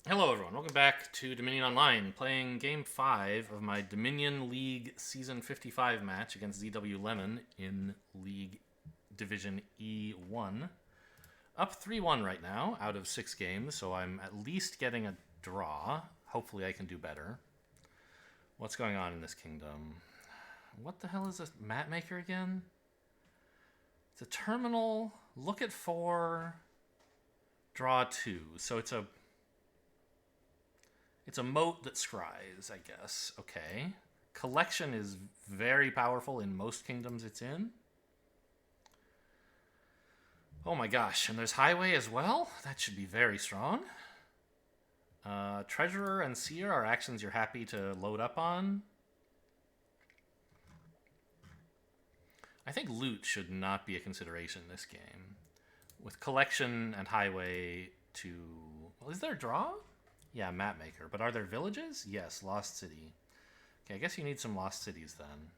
Hello, everyone. Welcome back to Dominion Online, playing Game 5 of my Dominion League Season 55 match against ZW Lemon in League Division E1. Up 3-1 right now, out of 6 games, so I'm at least getting a draw. Hopefully I can do better. What's going on in this kingdom? What the hell is this map maker again? It's a terminal, look at 4, draw 2. So it's a moat that scries, I guess. Okay. Collection is very powerful in most kingdoms it's in. Oh my gosh, and there's highway as well? That should be very strong. Treasurer and seer are actions you're happy to load up on. I think loot should not be a consideration in this game. With collection and highway to... Well, is there a draw? Yeah, map maker. But are there villages? Yes, Lost City. Okay, I guess you need some Lost Cities then.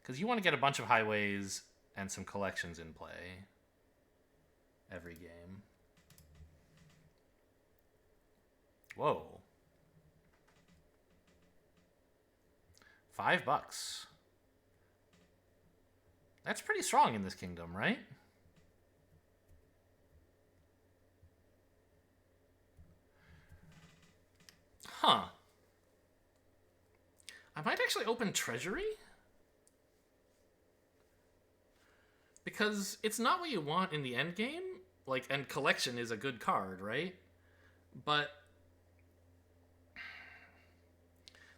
Because you want to get a bunch of highways and some collections in play every game. Whoa. $5. That's pretty strong in this kingdom, right? Huh. I might actually open Treasury. Because it's not what you want in the end game. Like, and collection is a good card, right? But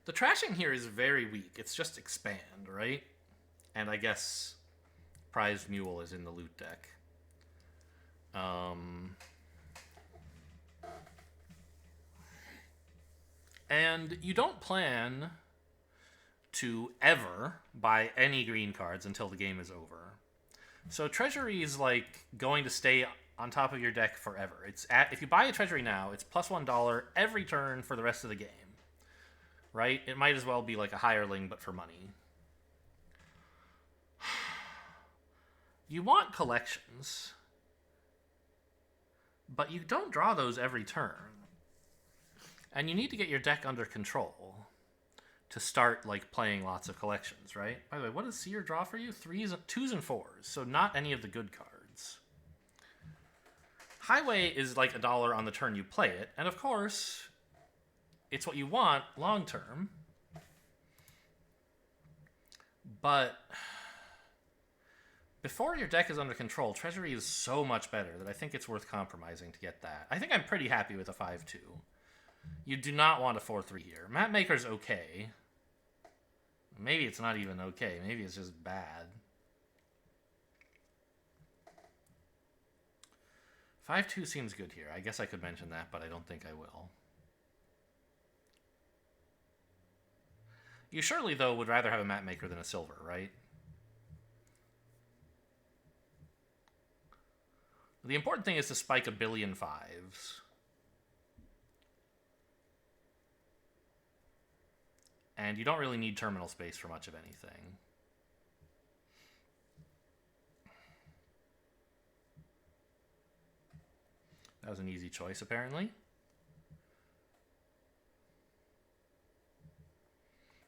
the trashing here is very weak. It's just expand, right? And I guess Prized Mule is in the loot deck. And you don't plan to ever buy any green cards until the game is over. So Treasury is like going to stay on top of your deck forever. If you buy a Treasury now, it's plus $1 every turn for the rest of the game. Right? It might as well be like a hireling, but for money. You want collections, but you don't draw those every turn. And you need to get your deck under control to start like playing lots of collections, right? By the way, what does Seer draw for you? 2s and 4s, so not any of the good cards. Highway is like $1 on the turn you play it, and of course, it's what you want long term. But before your deck is under control, Treasury is so much better that I think it's worth compromising to get that. I think I'm pretty happy with a 5-2. You do not want a 4-3 here. Map Maker's okay. Maybe it's not even okay. Maybe it's just bad. 5-2 seems good here. I guess I could mention that, but I don't think I will. You surely, though, would rather have a Map Maker than a silver, right? The important thing is to spike a billion 5s. And you don't really need terminal space for much of anything. That was an easy choice, apparently.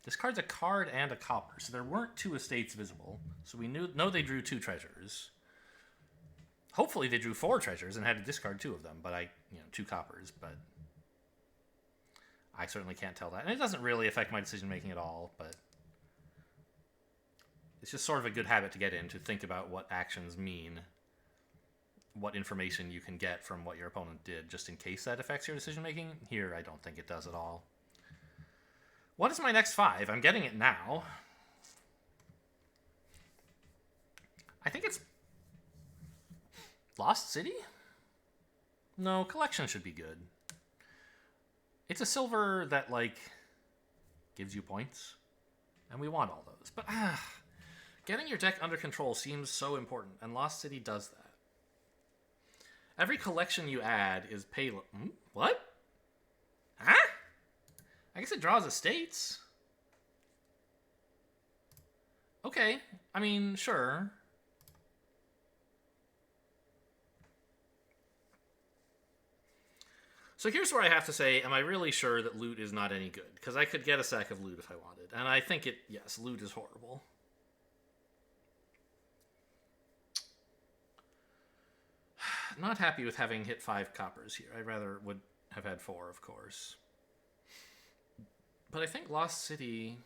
This card's a card and a copper, so there weren't 2 estates visible. So we know they drew 2 treasures. Hopefully they drew 4 treasures and had to discard 2 of them, but 2 coppers, but I certainly can't tell that. And it doesn't really affect my decision-making at all, but it's just sort of a good habit to get in, to think about what actions mean, what information you can get from what your opponent did, just in case that affects your decision-making. Here, I don't think it does at all. What is my next 5? I'm getting it now. I think it's Lost City? No, collection should be good. It's a silver that, like, gives you points. And we want all those. But, getting your deck under control seems so important, and Lost City does that. Every collection you add is pay... What? Huh? I guess it draws estates. Okay. I mean, sure. So here's where I have to say, am I really sure that loot is not any good? Because I could get a sack of loot if I wanted. And I think yes, loot is horrible. Not happy with having hit 5 coppers here. I rather would have had 4, of course. But I think Lost City...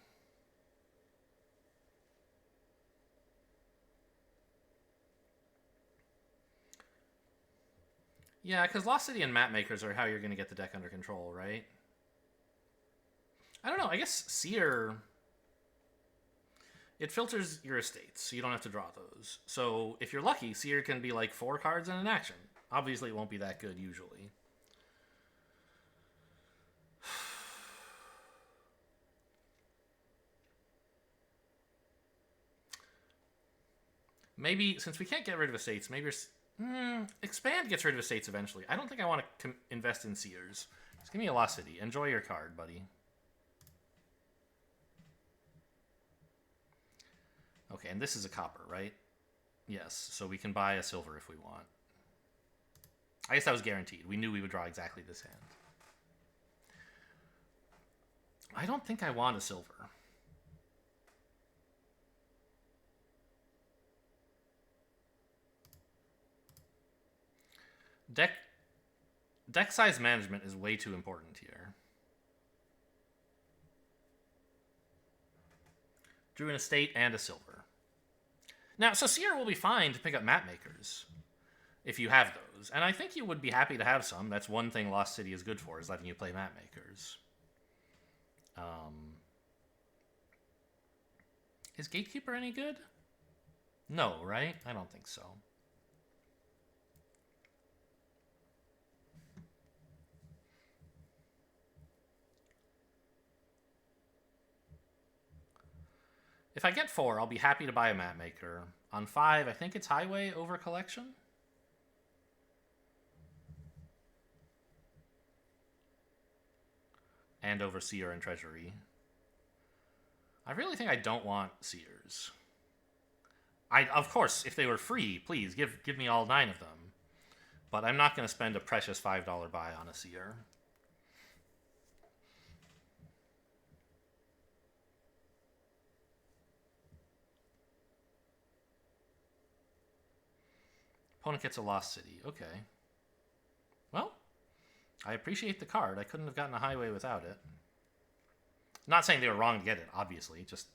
Yeah, because Lost City and Map Makers are how you're going to get the deck under control, right? I don't know. I guess Seer... It filters your estates, so you don't have to draw those. So if you're lucky, Seer can be like 4 cards in an action. Obviously, it won't be that good usually. Maybe, since we can't get rid of estates, maybe... Expand gets rid of estates eventually. I don't think I want to invest in Seers. Just give me a Lost City. Enjoy your card, buddy. Okay, and this is a copper, right? Yes, so we can buy a silver if we want. I guess that was guaranteed. We knew we would draw exactly this hand. I don't think I want a silver. Deck size management is way too important here. Drew an estate and a silver. Now, so Seer will be fine to pick up Map Makers if you have those. And I think you would be happy to have some. That's one thing Lost City is good for, is letting you play Map Makers. Is Gatekeeper any good? No, right? I don't think so. If I get 4, I'll be happy to buy a Map Maker. On 5, I think it's Highway over Collection. And over Seer and Treasury. I really think I don't want Seers. Of course, if they were free, please, give me all 9 of them. But I'm not going to spend a precious $5 buy on a Seer. Opponent gets a Lost City. Okay. Well, I appreciate the card. I couldn't have gotten a Highway without it. Not saying they were wrong to get it, obviously. Just,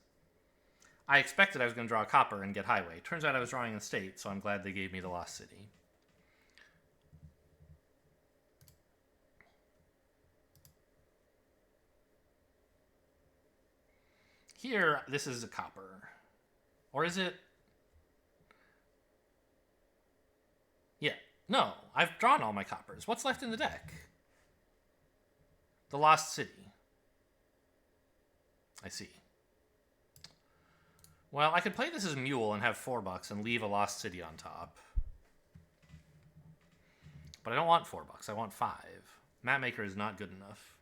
I expected I was going to draw a copper and get Highway. Turns out I was drawing an estate, so I'm glad they gave me the Lost City. Here, this is a copper. Or is it... Yeah. No, I've drawn all my coppers. What's left in the deck? The Lost City. I see. Well, I could play this as Mule and have $4 and leave a Lost City on top. But I don't want $4. I want 5. Map Maker is not good enough.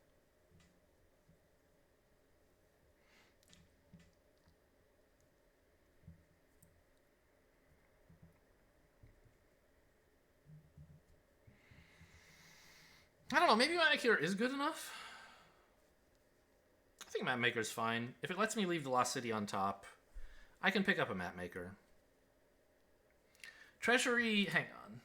I don't know, maybe Map Maker is good enough? I think Map Maker is fine. If it lets me leave the Lost City on top, I can pick up a Map Maker. Treasury, hang on.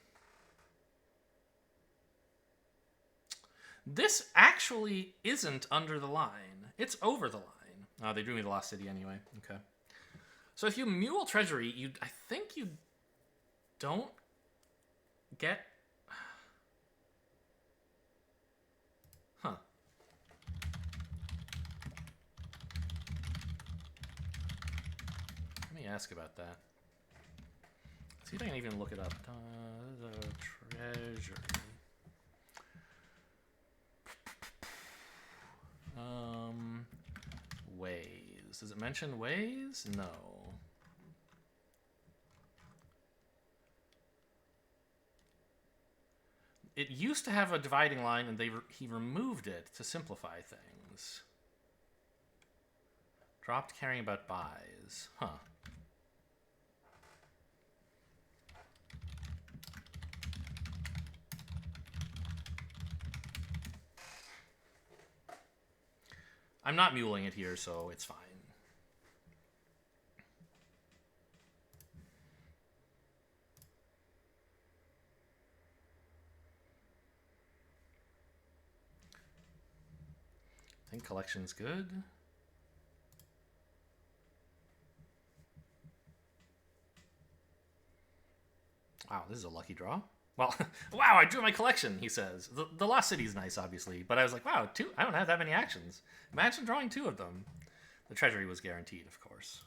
This actually isn't under the line. It's over the line. Oh, they drew me the Lost City anyway. Okay. So if you Mule Treasury, I think you don't get... Huh. Let me ask about that. See if I can even look it up. The treasury. Ways. Does it mention ways? No. It used to have a dividing line, and he removed it to simplify things. Dropped caring about buys. Huh. I'm not muling it here, so it's fine. I think collection's good. Wow, this is a lucky draw. Well, wow, I drew my collection, he says. The Lost City's nice, obviously, but I was like, wow, two. I don't have that many actions. Imagine drawing 2 of them. The treasury was guaranteed, of course.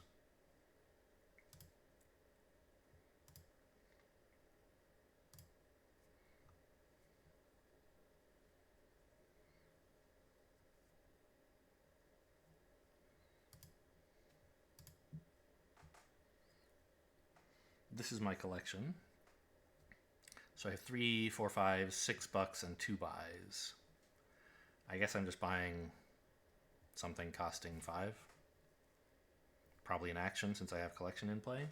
This is my collection. So I have 3, 4, 5, 6 bucks and 2 buys. I guess I'm just buying something costing 5. Probably an action since I have collection in play.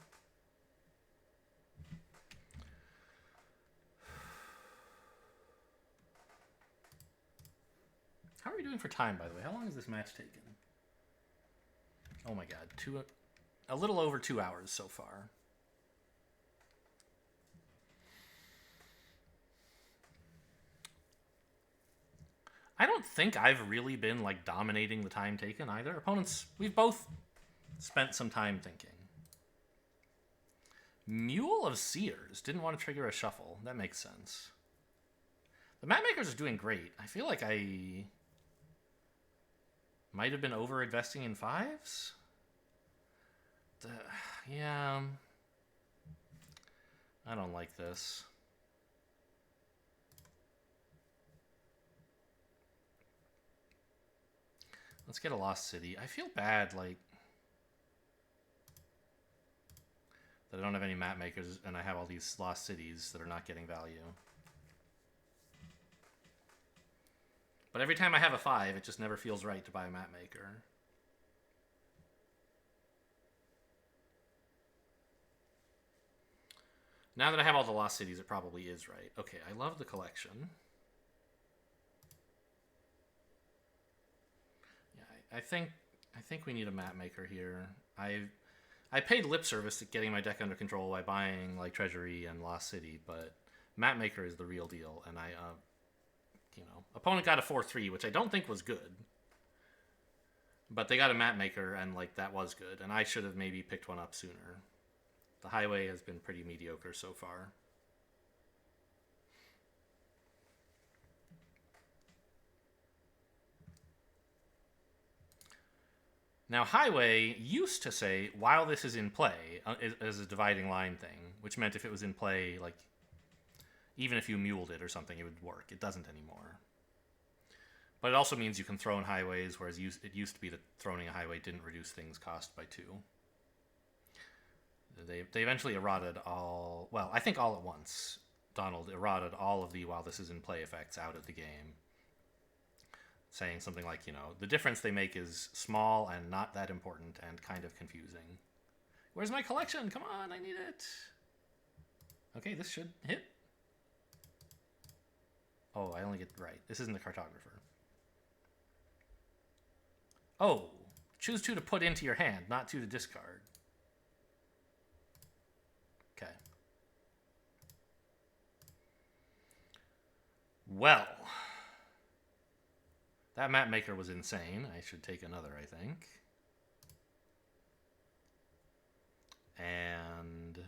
How are we doing for time, by the way? How long has this match taken? Oh my god, a little over 2 hours so far. I don't think I've really been like dominating the time taken either. Opponents, we've both spent some time thinking. Mule of Seers didn't want to trigger a shuffle. That makes sense. The Mapmakers are doing great. I feel like I might have been over investing in 5s. Yeah, I don't like this. Let's get a Lost City. I feel bad, like, that I don't have any map makers and I have all these Lost Cities that are not getting value. But every time I have a 5, it just never feels right to buy a map maker. Now that I have all the Lost Cities, it probably is right. Okay, I love the collection. I think we need a map maker here. I paid lip service to getting my deck under control by buying like Treasury and Lost City, but map maker is the real deal. And opponent got a 4-3, which I don't think was good, but they got a map maker, and like that was good. And I should have maybe picked one up sooner. The highway has been pretty mediocre so far. Now, highway used to say, while this is in play, as a dividing line thing, which meant if it was in play, like, even if you muled it or something, it would work. It doesn't anymore. But it also means you can throw in highways, whereas it used to be that throwing a highway didn't reduce things cost by 2. They eventually eroded all, well, I think all at once, Donald eroded all of the while this is in play effects out of the game. Saying something like, the difference they make is small and not that important and kind of confusing. Where's my collection? Come on, I need it. Okay, this should hit. Oh, I only get right. This isn't the cartographer. Oh, choose 2 to put into your hand, not 2 to discard. Okay. Well, that map maker was insane. I should take another, I think. And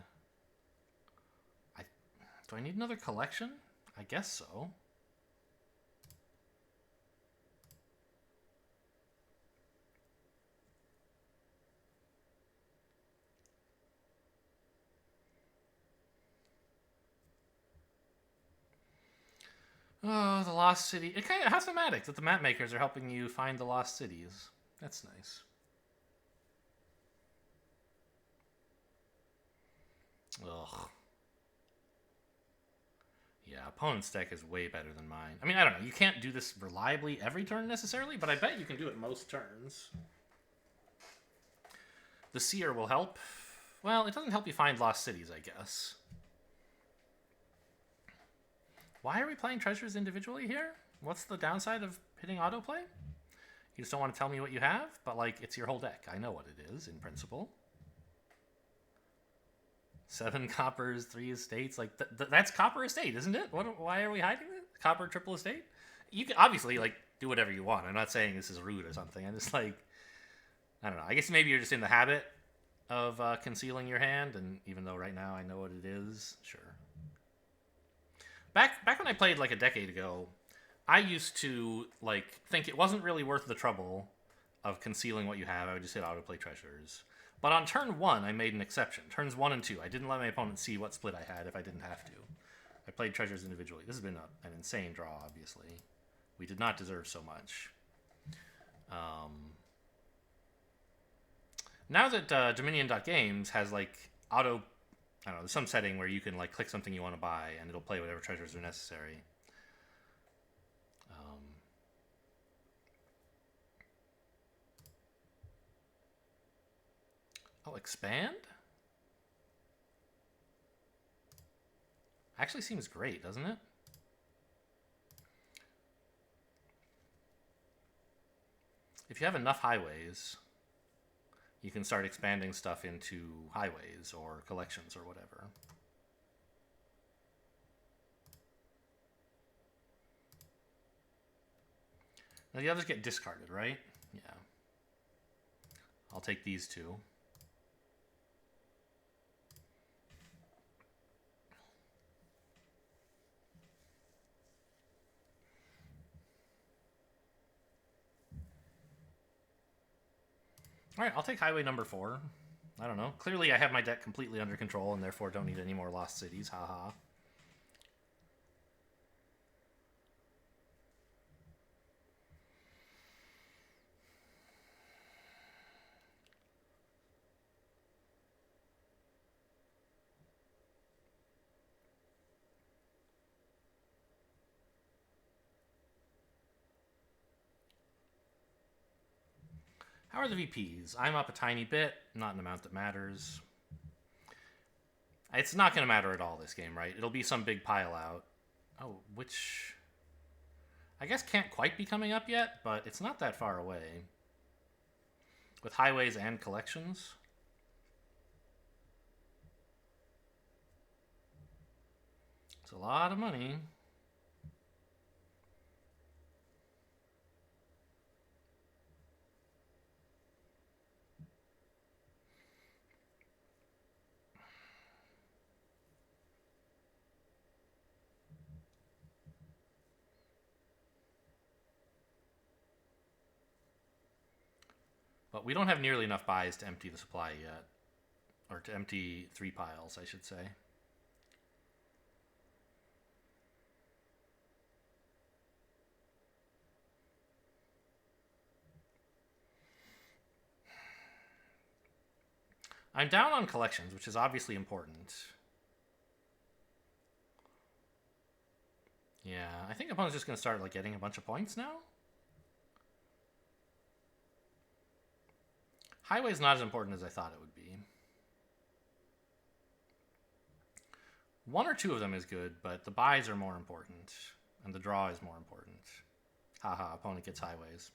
do I need another collection? I guess so. Oh, the Lost City. It kind of has thematic that the map makers are helping you find the Lost Cities. That's nice. Ugh. Yeah, opponent's deck is way better than mine. I mean, I don't know. You can't do this reliably every turn necessarily, but I bet you can do it most turns. The Seer will help. Well, it doesn't help you find Lost Cities, I guess. Why are we playing treasures individually here? What's the downside of hitting autoplay? You just don't want to tell me what you have? But, like, it's your whole deck. I know what it is, in principle. 7 coppers, 3 estates. Like, that's copper estate, isn't it? Why are we hiding it? Copper triple estate? You can obviously, like, do whatever you want. I'm not saying this is rude or something. I'm just, like, I don't know. I guess maybe you're just in the habit of concealing your hand, and even though right now I know what it is, sure. Back when I played, like, a decade ago, I used to, like, think it wasn't really worth the trouble of concealing what you have. I would just hit autoplay treasures. But on turn 1, I made an exception. Turns 1 and 2, I didn't let my opponent see what split I had if I didn't have to. I played treasures individually. This has been an insane draw, obviously. We did not deserve so much. Now that Dominion.games has, like, auto... I don't know, there's some setting where you can, like, click something you want to buy, and it'll play whatever treasures are necessary. I'll expand? Actually seems great, doesn't it? If you have enough highways, you can start expanding stuff into highways or collections or whatever. Now the others get discarded, right? Yeah. I'll take these 2. All right, I'll take highway number 4. I don't know. Clearly I have my deck completely under control and therefore don't need any more lost cities. Haha. How are the VPs? I'm up a tiny bit, not an amount that matters. It's not going to matter at all this game, right? It'll be some big pile out. Oh, which... I guess can't quite be coming up yet, but it's not that far away. With highways and collections. It's a lot of money. But we don't have nearly enough buys to empty the supply yet. Or to empty 3 piles, I should say. I'm down on collections, which is obviously important. Yeah, I think opponent's just going to start, like, getting a bunch of points now. Highway's not as important as I thought it would be. 1 or 2 of them is good, but the buys are more important. And the draw is more important. Haha, opponent gets highways.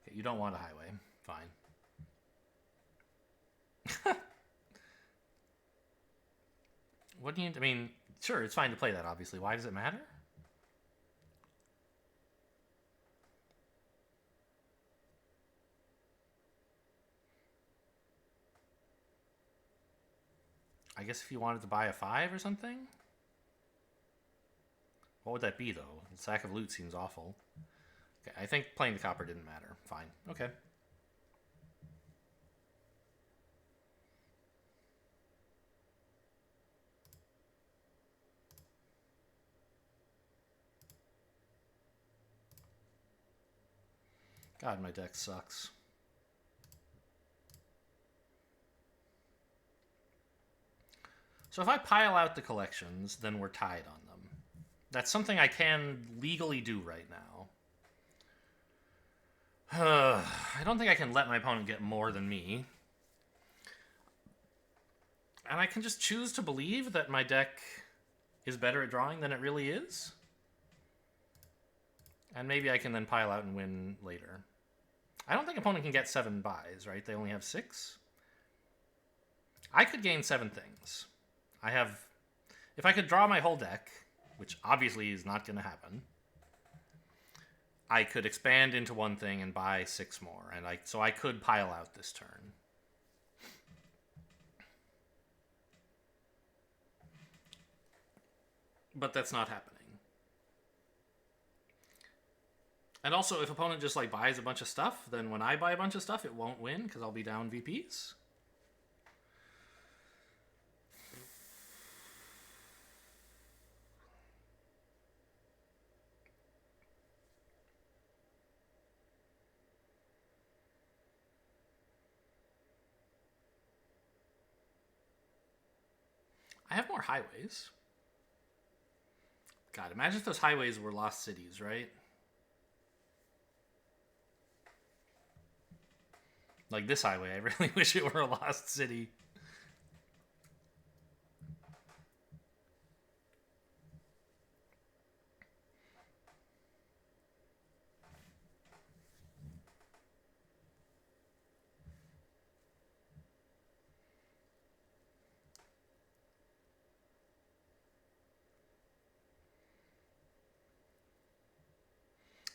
Okay, you don't want a highway. Fine. What do you... I mean, sure, it's fine to play that, obviously. Why does it matter? I guess if you wanted to buy a 5 or something? What would that be, though? The sack of loot seems awful. Okay, I think playing the copper didn't matter. Fine. Okay. God, my deck sucks. So if I pile out the collections, then we're tied on them. That's something I can legally do right now. I don't think I can let my opponent get more than me. And I can just choose to believe that my deck is better at drawing than it really is. And maybe I can then pile out and win later. I don't think opponent can get 7 buys, right? They only have 6. I could gain 7 things. I have... If I could draw my whole deck, which obviously is not going to happen, I could expand into one thing and buy 6 more. And so I could pile out this turn. But that's not happening. And also, if opponent just like buys a bunch of stuff, then when I buy a bunch of stuff, it won't win because I'll be down VPs. I have more highways. God, imagine if those highways were lost cities, right? Like this highway, I really wish it were a lost city.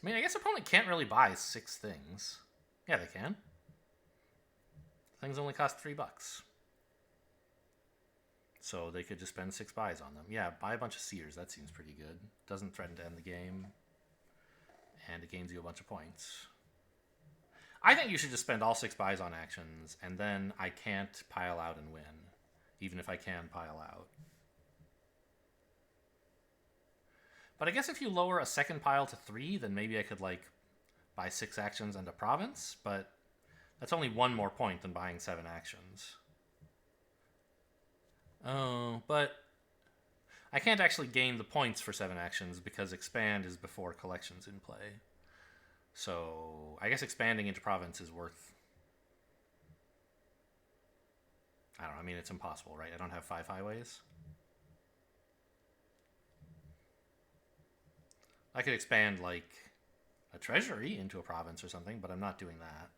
I mean, I guess opponent can't really buy 6 things. Yeah, they can. Things only cost $3. So they could just spend 6 buys on them. Yeah, buy a bunch of seers. That seems pretty good. Doesn't threaten to end the game. And it gains you a bunch of points. I think you should just spend all 6 buys on actions, and then I can't pile out and win. Even if I can pile out. But I guess if you lower a second pile to 3, then maybe I could, like, buy 6 actions and a province, but that's only 1 more point than buying 7 actions. Oh, but I can't actually gain the points for 7 actions because expand is before collection's in play. So I guess expanding into province is worth... I don't know, I mean, it's impossible, right? I don't have 5 highways. I could expand, like, a treasury into a province or something, but I'm not doing that.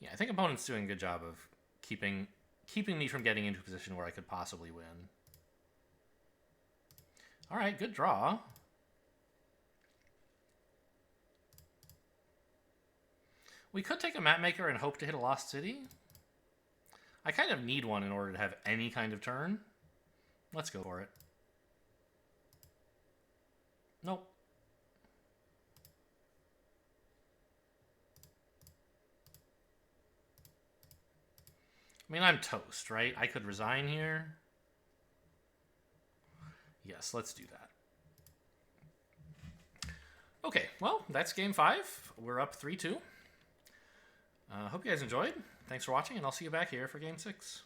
Yeah, I think opponent's doing a good job of keeping me from getting into a position where I could possibly win. All right, good draw. We could take a map maker and hope to hit a lost city. I kind of need one in order to have any kind of turn. Let's go for it. Nope. I mean, I'm toast, right? I could resign here. Yes, let's do that. Okay, well, that's game 5. We're up 3-2. Hope you guys enjoyed. Thanks for watching, and I'll see you back here for game 6.